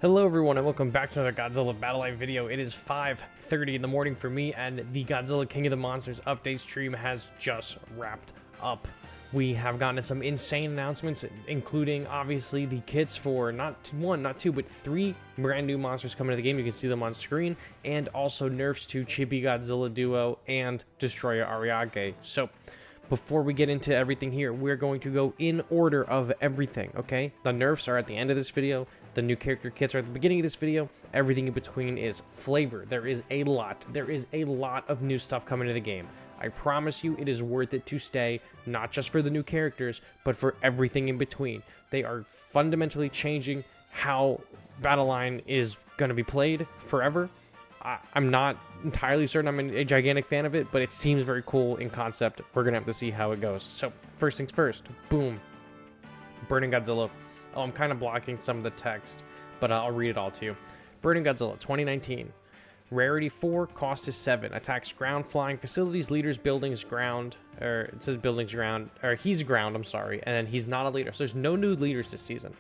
Hello everyone and welcome back to another Godzilla Battle Line video. It is 5:30 in the morning for me, and the Godzilla King of the Monsters update stream has just wrapped up. We have gotten some insane announcements, including obviously the kits for not one, not two, but three brand new monsters coming to the game. You can see them on screen, and also nerfs to Chibi Godzilla Duo and Destroyer Ariake. So before we get into everything here, we're going to go in order of everything, okay? The nerfs are at the end of this video. The new character kits are at the beginning of this video. Everything in between is flavor. There is a lot of new stuff coming to the game. I promise you it is worth it to stay, not just for the new characters, but for everything in between. They are fundamentally changing how Battle Line is going to be played forever. I'm not entirely certain I'm a gigantic fan of it, but it seems very cool in concept. We're going to have to see how it goes. So, first things first. Boom. Burning Godzilla. Oh, I'm kind of blocking some of the text, but I'll read it all to you. Burning Godzilla, 2019. Rarity 4, cost is 7. Attacks ground, flying, facilities, leaders, buildings, ground. Or it says buildings, ground. Or he's ground, I'm sorry. And then he's not a leader. So there's no new leaders this season.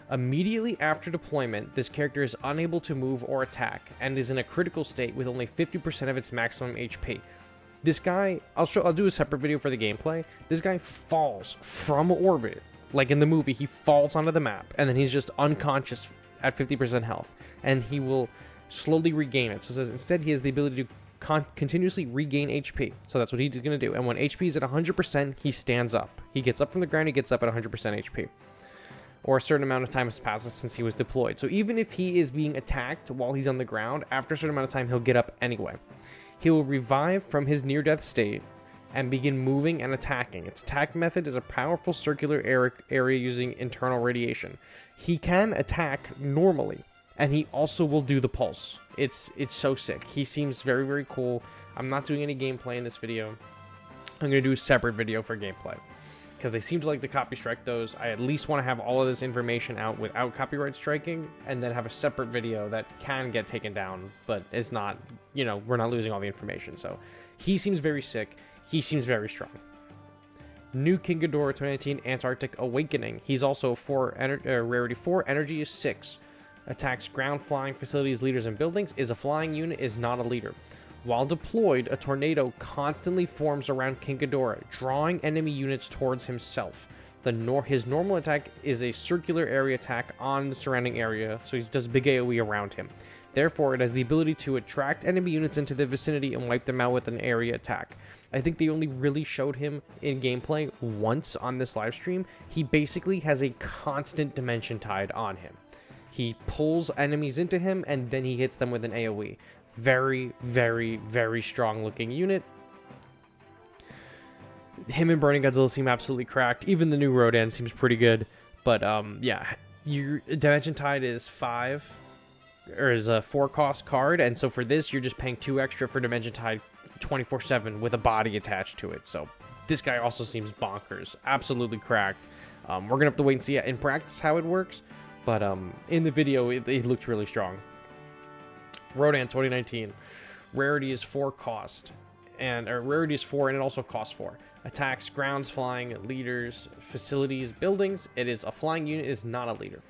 Immediately after deployment, this character is unable to move or attack, and is in a critical state with only 50% of its maximum HP. This guy, I'll do a separate video for the gameplay. This guy falls from orbit. Like in the movie, he falls onto the map, and then he's just unconscious at 50% health, and he will slowly regain it. So it says instead he has the ability to continuously regain HP. So that's what he's going to do. And when HP is at 100%, he stands up. He gets up from the ground, he gets up at 100% HP. Or a certain amount of time has passed since he was deployed. So even if he is being attacked while he's on the ground, after a certain amount of time, he'll get up anyway. He will revive from his near-death state and begin moving and attacking. Its attack method is a powerful circular area using internal radiation. He can attack normally, and he also will do the pulse. It's so sick. He seems very, very cool. I'm not doing any gameplay in this video. I'm going to do a separate video for gameplay, because they seem to like to copy strike those. I at least want to have all of this information out without copyright striking, and then have a separate video that can get taken down, but it's not, you know, we're not losing all the information. So he seems very sick. He seems very strong. New King Kadora 2019 Antarctic Awakening. He's also rarity 4, energy is 6. Attacks ground, flying, facilities, leaders, and buildings. Is a flying unit, is not a leader. While deployed, a tornado constantly forms around King Kadora, drawing enemy units towards himself. His normal attack is a circular area attack on the surrounding area, so he does big AoE around him. Therefore, it has the ability to attract enemy units into the vicinity and wipe them out with an area attack. I think they only really showed him in gameplay once on this live stream. He basically has a constant dimension tide on him. He pulls enemies into him, and then he hits them with an AoE. Very, very, very strong looking unit. Him and Burning Godzilla seem absolutely cracked. Even the new Rodan seems pretty good. But yeah, your Dimension Tide is 5, or is a 4 cost card, and so for this you're just paying 2 extra for Dimension Tide 24/7 with a body attached to it. So this guy also seems bonkers, absolutely cracked. We're gonna have to wait and see in practice how it works, but in the video it looked really strong. Rodan 2019, rarity is 4 cost, or rarity is 4 and it also costs 4. Attacks grounds, flying, leaders, facilities, buildings. It is a flying unit, is not a leader.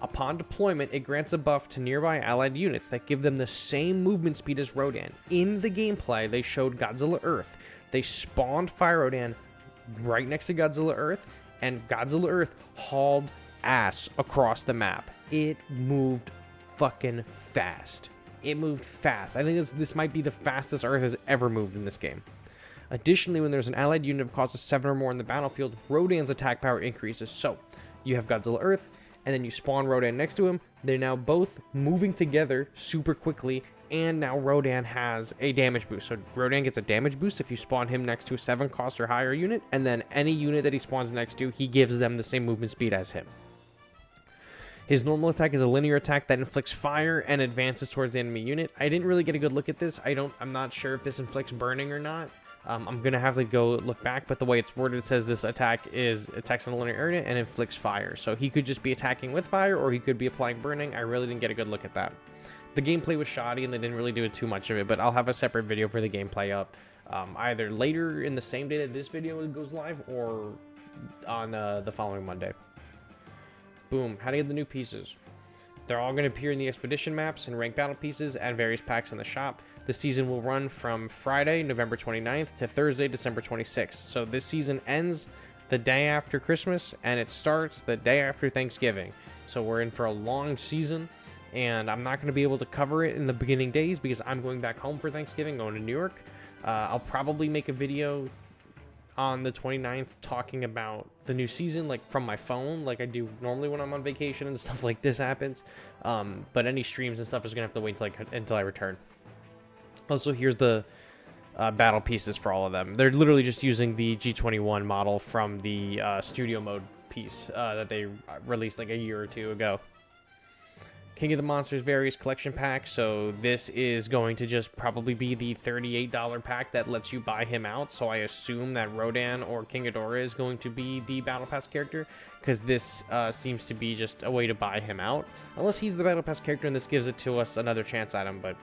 Upon deployment, it grants a buff to nearby allied units that give them the same movement speed as Rodan. In the gameplay, they showed Godzilla Earth. They spawned Fire Rodan right next to Godzilla Earth, and Godzilla Earth hauled ass across the map. It moved fucking fast. It moved fast. I think this might be the fastest Earth has ever moved in this game. Additionally, when there's an allied unit of cost of 7 or more in the battlefield, Rodan's attack power increases. So, you have Godzilla Earth, and then you spawn Rodan next to him. They're now both moving together super quickly, and now Rodan has a damage boost. So Rodan gets a damage boost if you spawn him next to a 7 cost or higher unit, and then any unit that he spawns next to, he gives them the same movement speed as him. His normal attack is a linear attack that inflicts fire and advances towards the enemy unit. I didn't really get a good look at this. I'm not sure if this inflicts burning or not. I'm going to have to go look back, but the way it's worded, it says this attacks in a linear area and inflicts fire. So he could just be attacking with fire, or he could be applying burning. I really didn't get a good look at that. The gameplay was shoddy, and they didn't really do too much of it, but I'll have a separate video for the gameplay up either later in the same day that this video goes live, or on the following Monday. Boom. How to get the new pieces. They're all going to appear in the expedition maps and ranked battle pieces and various packs in the shop. The season will run from Friday, November 29th to Thursday, December 26th. So this season ends the day after Christmas and it starts the day after Thanksgiving. So we're in for a long season, and I'm not going to be able to cover it in the beginning days because I'm going back home for Thanksgiving, going to New York. I'll probably make a video on the 29th talking about the new season, like from my phone, like I do normally when I'm on vacation and stuff like this happens. But any streams and stuff is gonna have to wait until I return. Also, here's the battle pieces for all of them. They're literally just using the G21 model from the studio mode piece that they released like a year or two ago. King of the Monsters various collection pack. So this is going to just probably be the $38 pack that lets you buy him out. So I assume that Rodan or King Kadora is going to be the Battle Pass character, because this seems to be just a way to buy him out. Unless he's the Battle Pass character and this gives it to us another chance at him. But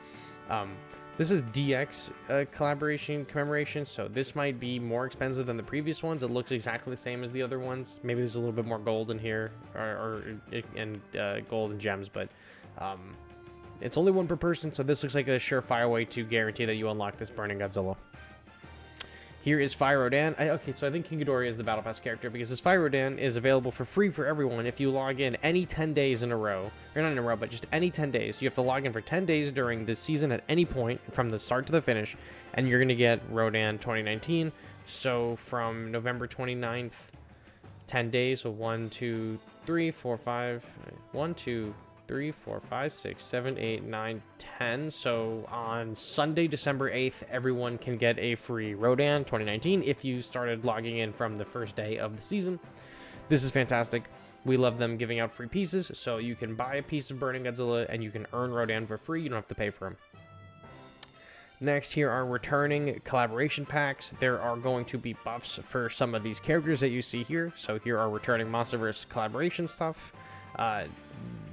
this is DX collaboration commemoration, so this might be more expensive than the previous ones. It looks exactly the same as the other ones. Maybe there's a little bit more gold in here, and gold and gems, but it's only one per person, so this looks like a surefire way to guarantee that you unlock this Burning Godzilla. Here is Fire Rodan. Okay, so I think King Kadora is the Battle Pass character because this Fire Rodan is available for free for everyone if you log in any 10 days in a row. Or not in a row, but just any 10 days. You have to log in for 10 days during this season at any point from the start to the finish, and you're going to get Rodan 2019. So from November 29th, 10 days, so 1, 2, 3, 4, 5, 1, 2, 3, 4, 5, 6, 7, 8, 9, 10. So on Sunday, December 8th, everyone can get a free Rodan 2019 if you started logging in from the first day of the season. This is fantastic. We love them giving out free pieces, so you can buy a piece of Burning Godzilla and you can earn Rodan for free. You don't have to pay for him. Next, here are returning collaboration packs. There are going to be buffs for some of these characters that you see here. So here are returning Monsterverse collaboration stuff.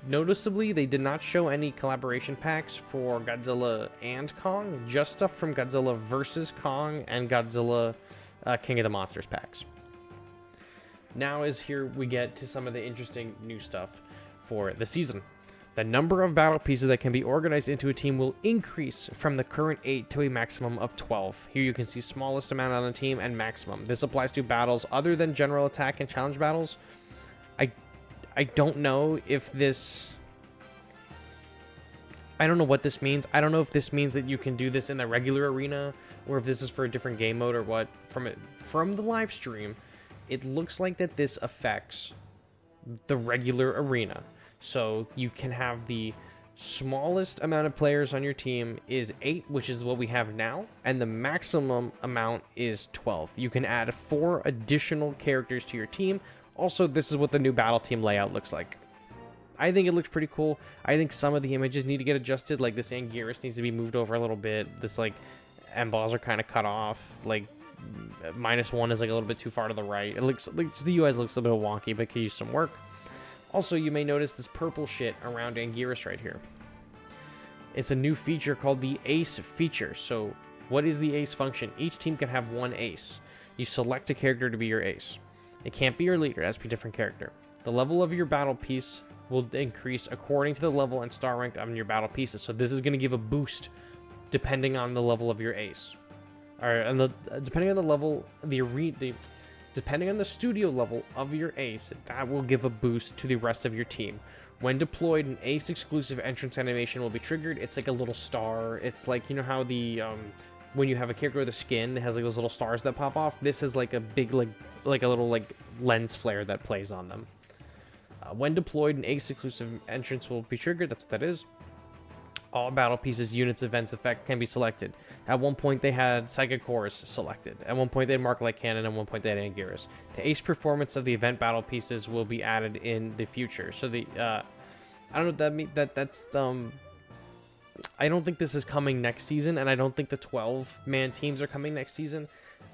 Noticeably, they did not show any collaboration packs for Godzilla and Kong, just stuff from Godzilla vs. Kong and Godzilla King of the Monsters packs. Now is here we get to some of the interesting new stuff for the season. The number of battle pieces that can be organized into a team will increase from the current 8 to a maximum of 12. Here you can see smallest amount on the team and maximum. This applies to battles other than general attack and challenge battles. I don't know if this... I don't know what this means. I don't know if this means that you can do this in the regular arena, or if this is for a different game mode or what. From the live stream, it looks like that this affects the regular arena. So you can have the smallest amount of players on your team is 8, which is what we have now, and the maximum amount is 12. You can add 4 additional characters to your team. Also, this is what the new battle team layout looks like. I think it looks pretty cool. I think some of the images need to get adjusted. Like, this Anguirus needs to be moved over a little bit. This, like, end balls are kind of cut off. Like, -1 is, like, a little bit too far to the right. It looks like the UI looks a little wonky, but could use some work. Also, you may notice this purple shit around Anguirus right here. It's a new feature called the Ace feature. So, what is the Ace function? Each team can have 1 Ace. You select a character to be your Ace. It can't be your leader, it has to be a different character. The level of your battle piece will increase according to the level and star rank on your battle pieces. So this is going to give a boost depending on the level of your Ace. Depending on the level, depending on the studio level of your Ace, that will give a boost to the rest of your team. When deployed, an Ace exclusive entrance animation will be triggered. It's like a little star. It's like, you know how the when you have a character with a skin, it has like those little stars that pop off. This is like a big like a little like lens flare that plays on them. When deployed, an Ace exclusive entrance will be triggered. That's what that is. All battle pieces, units, events, effect can be selected. At one point, they had Psychic Cores selected. At one point, they had Mark Light Cannon. At one point, they had Anguirus. The Ace performance of the event battle pieces will be added in the future. So the I don't know what that means. That's I don't think this is coming next season, and I don't think the 12-man teams are coming next season.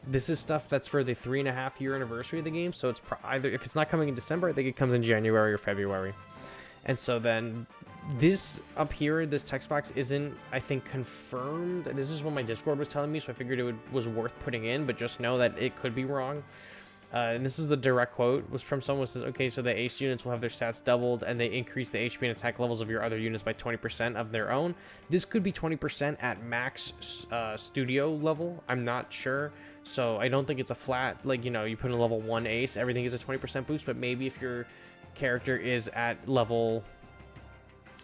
This is stuff that's for the 3.5-year anniversary of the game, so it's either, if it's not coming in December, I think it comes in January or February. And so then this up here, this text box isn't, I think, confirmed. This is what my Discord was telling me, so I figured it was worth putting in, but just know that it could be wrong. and this is the direct quote, was from someone who says, okay, so the ace units will have their stats doubled, and they increase the HP and attack levels of your other units by 20% of their own. This could be 20% at max studio level. I'm not sure. So I don't think it's a flat, like, you know, you put in a level 1 ace, everything is a 20% boost, but maybe if your character is at level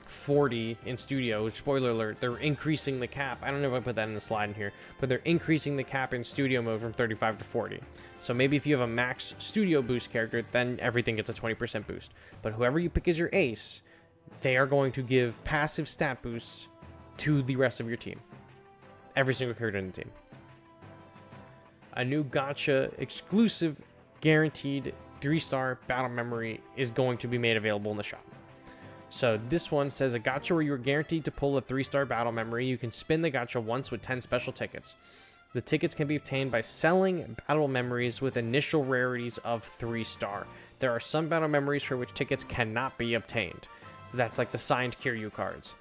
40 in studio, which, spoiler alert, they're increasing the cap. I don't know if I put that in the slide in here, but they're increasing the cap in studio mode from 35 to 40. So maybe if you have a max studio boost character, then everything gets a 20% boost. But whoever you pick as your ace, they are going to give passive stat boosts to the rest of your team. Every single character in the team. A new gacha exclusive guaranteed 3-star battle memory is going to be made available in the shop. So this one says a gacha where you are guaranteed to pull a 3-star battle memory. You can spin the gacha once with 10 special tickets. The tickets can be obtained by selling battle memories with initial rarities of 3-star. There are some battle memories for which tickets cannot be obtained. That's like the signed Kiryu cards.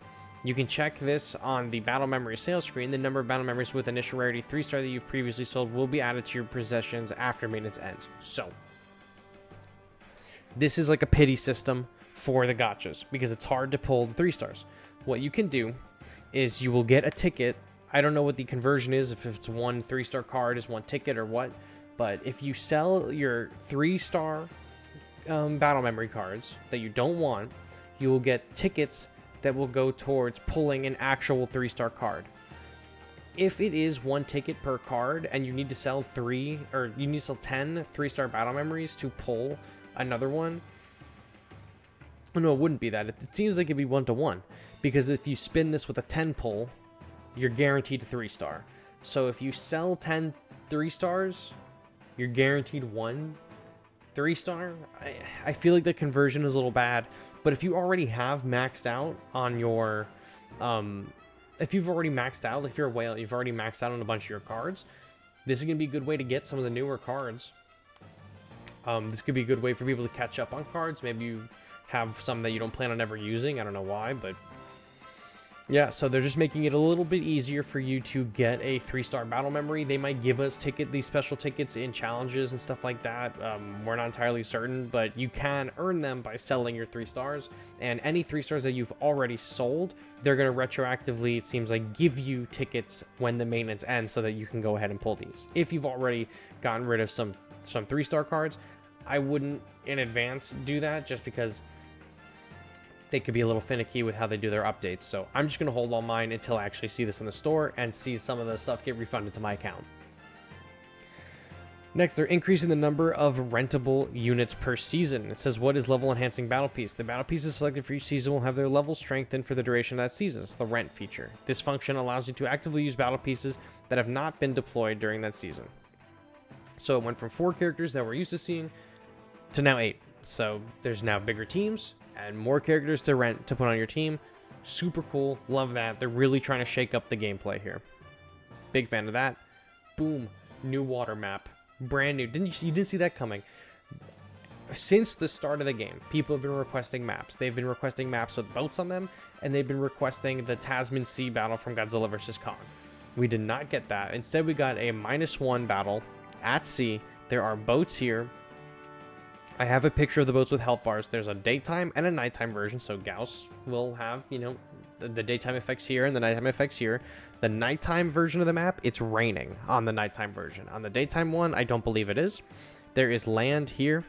You can check this on the battle memory sales screen. The number of battle memories with initial rarity 3-star that you've previously sold will be added to your possessions after maintenance ends. So, this is like a pity system for the gachas because it's hard to pull the 3-stars. What you can do is you will get a ticket. I don't know what the conversion is, if it's one 3-star card is one ticket or what, but if you sell your 3-star battle memory cards that you don't want, you will get tickets that will go towards pulling an actual 3-star card. If it is one ticket per card and you need to sell 10 3-star battle memories to pull another one, no, it wouldn't be that. It seems like it'd be 1-to-1, because if you spin this with a 10 pull, you're guaranteed 3-star. So if you sell 10 3-stars, you're guaranteed 1 3-star. I feel like the conversion is a little bad, but if you already have maxed out on your, if you've already maxed out, if you're a whale, you've already maxed out on a bunch of your cards, this is going to be a good way to get some of the newer cards. This could be a good way for people to catch up on cards. Maybe you have some that you don't plan on ever using. I don't know why, but yeah, so they're just making it a little bit easier for you to get a 3-star battle memory. They might give us these special tickets in challenges and stuff like that. We're not entirely certain, but you can earn them by selling your 3-stars. And any 3-stars that you've already sold, they're going to retroactively, it seems like, give you tickets when the maintenance ends so that you can go ahead and pull these. If you've already gotten rid of some 3-star cards, I wouldn't in advance do that just because they could be a little finicky with how they do their updates. So I'm just going to hold on mine until I actually see this in the store and see some of the stuff get refunded to my account. Next, they're increasing the number of rentable units per season. It says, what is level enhancing battle piece? The battle pieces selected for each season will have their level strengthened for the duration of that season. It's the rent feature. This function allows you to actively use battle pieces that have not been deployed during that season. So it went from 4 characters that we're used to seeing to now 8. So there's now bigger teams and more characters to rent to put on your team. Super cool. Love that. They're really trying to shake up the gameplay here. Big fan of that. Boom. New water map. Brand new. You didn't see that coming. Since the start of the game, people have been requesting maps. They've been requesting maps with boats on them, and they've been requesting the Tasman Sea battle from Godzilla vs. Kong. We did not get that. Instead, we got a -1 battle at sea. There are boats here. I have a picture of the boats with health bars. There's a daytime and a nighttime version, so Gauss will have, you know, the daytime effects here and the nighttime effects here. The nighttime version of the map, it's raining on the nighttime version. On the daytime one, I don't believe it is. There is land here.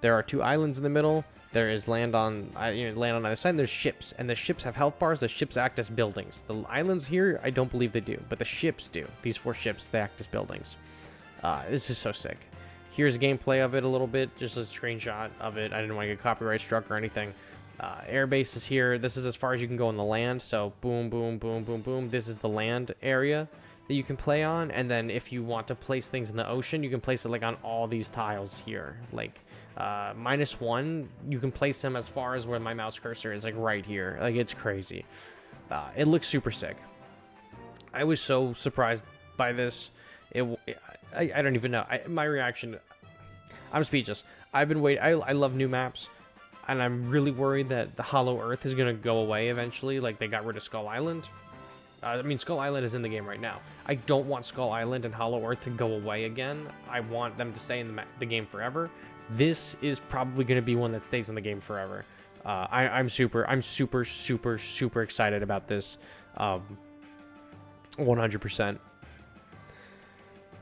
There are 2 islands in the middle. There is land on land on either side. And there's ships, and the ships have health bars. The ships act as buildings. The islands here, I don't believe they do, but the ships do. These 4 ships, they act as buildings. This is so sick. Here's gameplay of it a little bit, just a screenshot of it. I didn't want to get copyright struck or anything. Airbase is here. This is as far as you can go on the land. So boom, boom, boom, boom, boom. This is the land area that you can play on. And then if you want to place things in the ocean, you can place it like on all these tiles here. Like -1, you can place them as far as where my mouse cursor is, like right here. Like, it's crazy. It looks super sick. I was so surprised by this. I don't even know. My reaction, I'm speechless. I've been waiting. I love new maps, and I'm really worried that the Hollow Earth is going to go away eventually, like they got rid of Skull Island. I mean, Skull Island is in the game right now. I don't want Skull Island and Hollow Earth to go away again. I want them to stay in the game forever. This is probably going to be one that stays in the game forever. I'm super excited about this. 100%.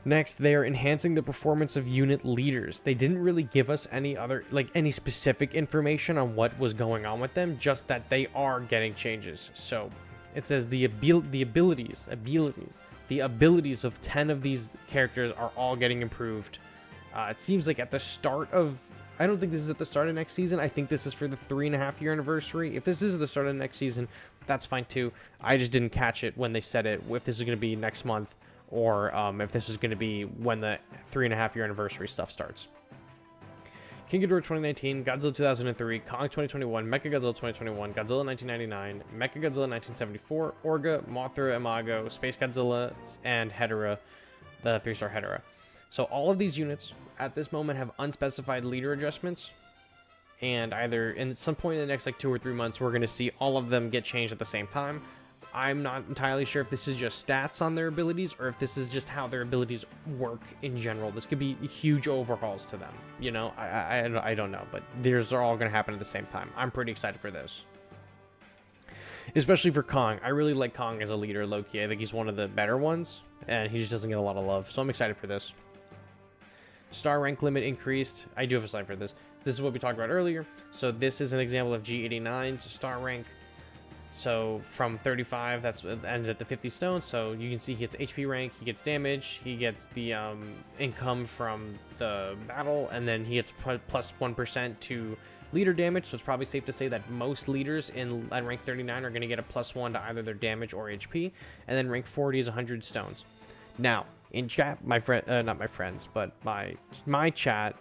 Next, they are enhancing the performance of unit leaders. They didn't really give us any specific information on what was going on with them, just that they are getting changes. So it says the abilities of 10 of these characters are all getting improved. It seems like at the start of, I don't think this is at the start of next season. I think this is for the 3.5-year anniversary. If this is the start of next season, that's fine too. I just didn't catch it when they said it, if this is going to be next month, or if this is going to be when the 3.5-year anniversary stuff starts. King Ghidorah 2019, Godzilla 2003, Kong 2021, Mechagodzilla 2021, Godzilla 1999, Mechagodzilla 1974, Orga, Mothra, Imago, Space Godzilla, and Hedorah, the 3-star Hedorah. So all of these units at this moment have unspecified leader adjustments, and either in some point in the next 2 or 3 months, we're going to see all of them get changed at the same time. I'm not entirely sure if this is just stats on their abilities or if this is just how their abilities work in general. This could be huge overhauls to them. You know, I don't know, but these are all going to happen at the same time. I'm pretty excited for this. Especially for Kong. I really like Kong as a leader, low-key. I think he's one of the better ones, and he just doesn't get a lot of love. So I'm excited for this. Star rank limit increased. I do have a slide for this. This is what we talked about earlier. So this is an example of G89's star rank. So from 35, that's ended at the 50 stones. So you can see he gets HP rank, he gets damage, he gets the income from the battle, and then he gets plus 1% to leader damage. So it's probably safe to say that most leaders at rank 39 are going to get a +1 to either their damage or HP. And then rank 40 is 100 stones. Now, in chat, my friend, not my friends, but my chat,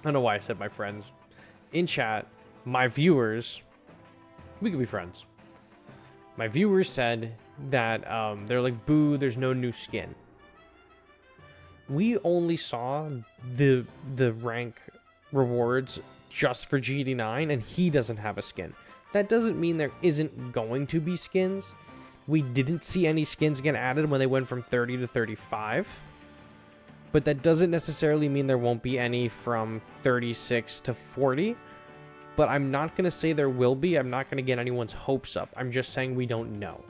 I don't know why I said my friends. In chat, my viewers, we could be friends. My viewers said that they're like, boo, there's no new skin. We only saw the rank rewards just for GD9, and he doesn't have a skin. That doesn't mean there isn't going to be skins. We didn't see any skins get added when they went from 30 to 35. But that doesn't necessarily mean there won't be any from 36 to 40. But I'm not going to say there will be. I'm not going to get anyone's hopes up. I'm just saying we don't know.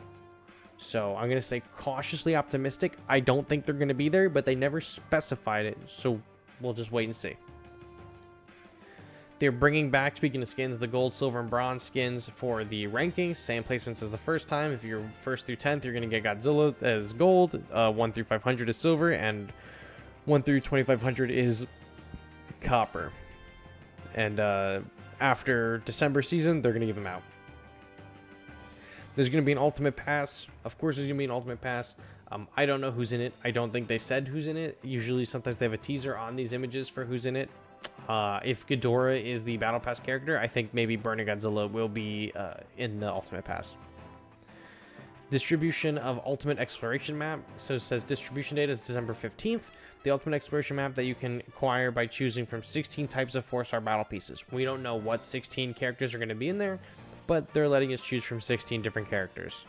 So I'm going to say cautiously optimistic. I don't think they're going to be there, but they never specified it. So we'll just wait and see. They're bringing back, speaking of skins, the gold, silver, and bronze skins for the rankings. Same placements as the first time. If you're 1st through 10th, you're going to get Godzilla as gold. 1 through 500 is silver. And 1 through 2500 is copper. And after December season, they're going to give them out. There's going to be an ultimate pass. Of course, there's going to be an ultimate pass. I don't know who's in it. I don't think they said who's in it. Usually, sometimes they have a teaser on these images for who's in it. If Kadora is the Battle Pass character, I think maybe Burning Godzilla will be in the Ultimate Pass. Distribution of Ultimate Exploration Map. So it says distribution date is December 15th. The Ultimate Exploration Map that you can acquire by choosing from 16 types of 4-star battle pieces. We don't know what 16 characters are going to be in there, but they're letting us choose from 16 different characters.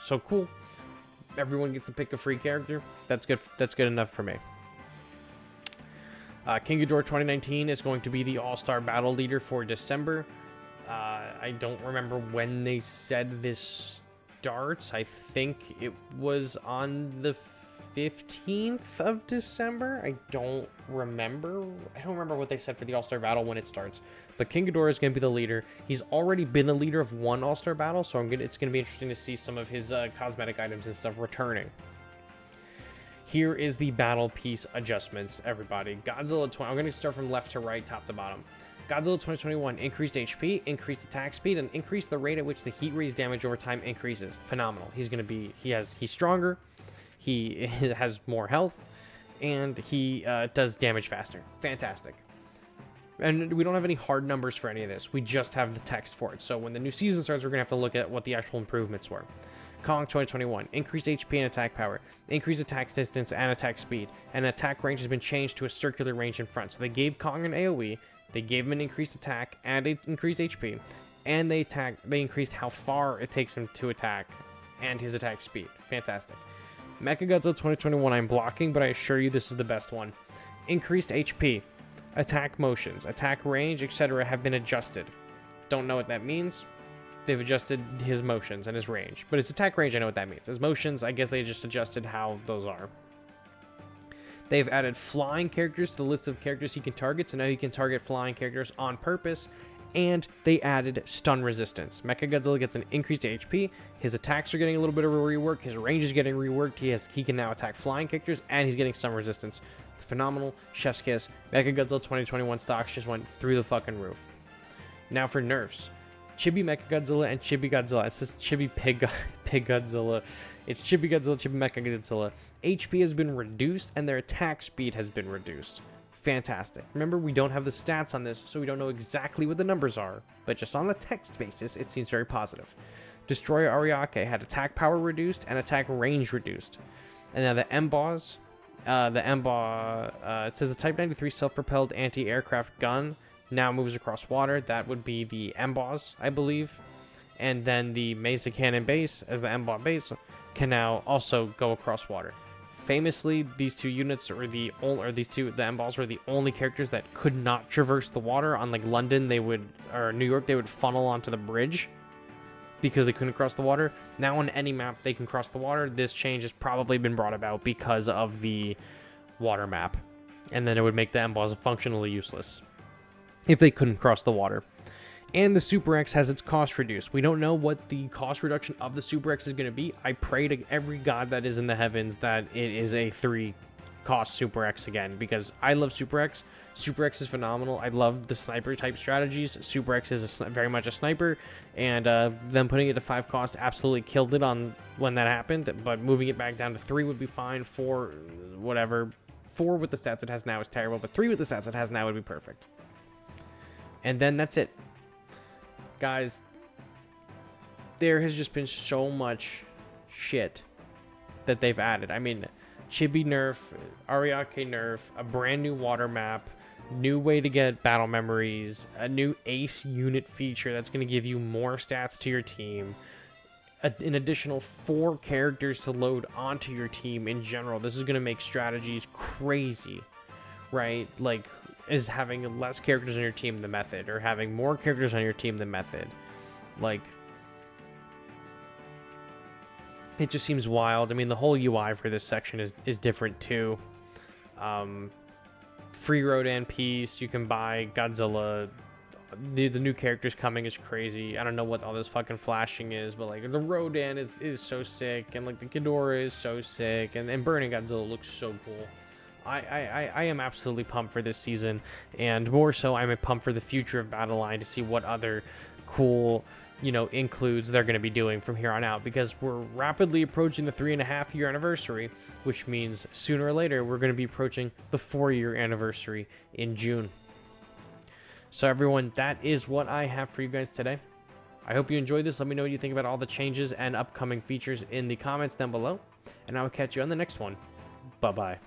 So cool. Everyone gets to pick a free character. That's good. That's good enough for me. King Ghidorah 2019 is going to be the AllStar Battle Leader for December. I don't remember when they said this starts. I think it was on the 15th of December. I don't remember what they said for the AllStar Battle when it starts. But King Ghidorah is going to be the leader. He's already been the leader of one AllStar Battle, so it's going to be interesting to see some of his cosmetic items and stuff returning. Here is the battle piece adjustments, everybody. Godzilla 20, I'm going to start from left to right, top to bottom. Godzilla 2021, increased HP, increased attack speed, and increased the rate at which the heat raise damage over time increases. Phenomenal. He's going to be, he's stronger, he has more health, and he does damage faster. Fantastic. And we don't have any hard numbers for any of this. We just have the text for it. So when the new season starts, we're going to have to look at what the actual improvements were. Kong 2021, increased HP and attack power, increased attack distance and attack speed, and attack range has been changed to a circular range in front. So they gave Kong an AoE, they gave him an increased attack and increased HP, and they increased how far it takes him to attack and his attack speed. Fantastic. Mechagodzilla 2021 I'm blocking, but I assure you this is the best one. Increased HP, attack motions, attack range, etc. have been adjusted. Don't know what that means. They've adjusted his motions and his range. But his attack range, I know what that means. His motions, I guess they just adjusted how those are. They've added flying characters to the list of characters he can target, so now he can target flying characters on purpose. And they added stun resistance. Mechagodzilla gets an increased HP. His attacks are getting a little bit of a rework. His range is getting reworked. He can now attack flying characters, and he's getting stun resistance. Phenomenal. Chef's kiss. Mechagodzilla 2021 stocks just went through the fucking roof. Now for nerfs. Chibi Mechagodzilla and Chibi Godzilla. It says Chibi Pig Godzilla. It's Chibi Godzilla, Chibi Mechagodzilla. HP has been reduced and their attack speed has been reduced. Fantastic. Remember, we don't have the stats on this, so we don't know exactly what the numbers are, but just on the text basis, it seems very positive. Destroyer Ariake had attack power reduced and attack range reduced. And now the M-Boss, it says the Type 93 self-propelled anti-aircraft gun now moves across water. That would be the M-Boss, I believe. And then the Mesa Cannon base, as the M-Boss base, can now also go across water. Famously, these two units the M-Balls were the only characters that could not traverse the water. On like London, or New York, they would funnel onto the bridge because they couldn't cross the water. Now on any map, they can cross the water. This change has probably been brought about because of the water map. And then it would make the M-Balls functionally useless if they couldn't cross the water. And the Super X has its cost reduced. We don't know what the cost reduction of the Super X is going to be. I pray to every god that is in the heavens that it is a 3-cost Super X again, because I love Super X. Super X is phenomenal. I love the sniper type strategies. Super X is very much a sniper, and them putting it to 5 cost absolutely killed it on when that happened, but moving it back down to 3 would be fine. 4, whatever. 4 with the stats it has now is terrible, but 3 with the stats it has now would be perfect. And then that's it. Guys, there has just been so much shit that they've added. I mean, Chibi nerf, Ariake nerf, a brand new water map, new way to get battle memories, a new ace unit feature that's going to give you more stats to your team, an additional 4 characters to load onto your team in general. This is going to make strategies crazy, right? Like, is having less characters on your team the method, or having more characters on your team the method? Like, it just seems wild. I mean, the whole UI for this section is different too. Free Rodan piece, you can buy Godzilla. The new characters coming is crazy. I don't know what all this fucking flashing is, but like the Rodan is so sick, and like the Kadora is so sick, and Burning Godzilla looks so cool. I am absolutely pumped for this season, and more so I'm pumped for the future of Battleline to see what other cool, includes they're going to be doing from here on out, because we're rapidly approaching the 3.5-year anniversary, which means sooner or later we're going to be approaching the 4-year anniversary in June. So everyone, that is what I have for you guys today. I hope you enjoyed this. Let me know what you think about all the changes and upcoming features in the comments down below, and I will catch you on the next one. Bye-bye.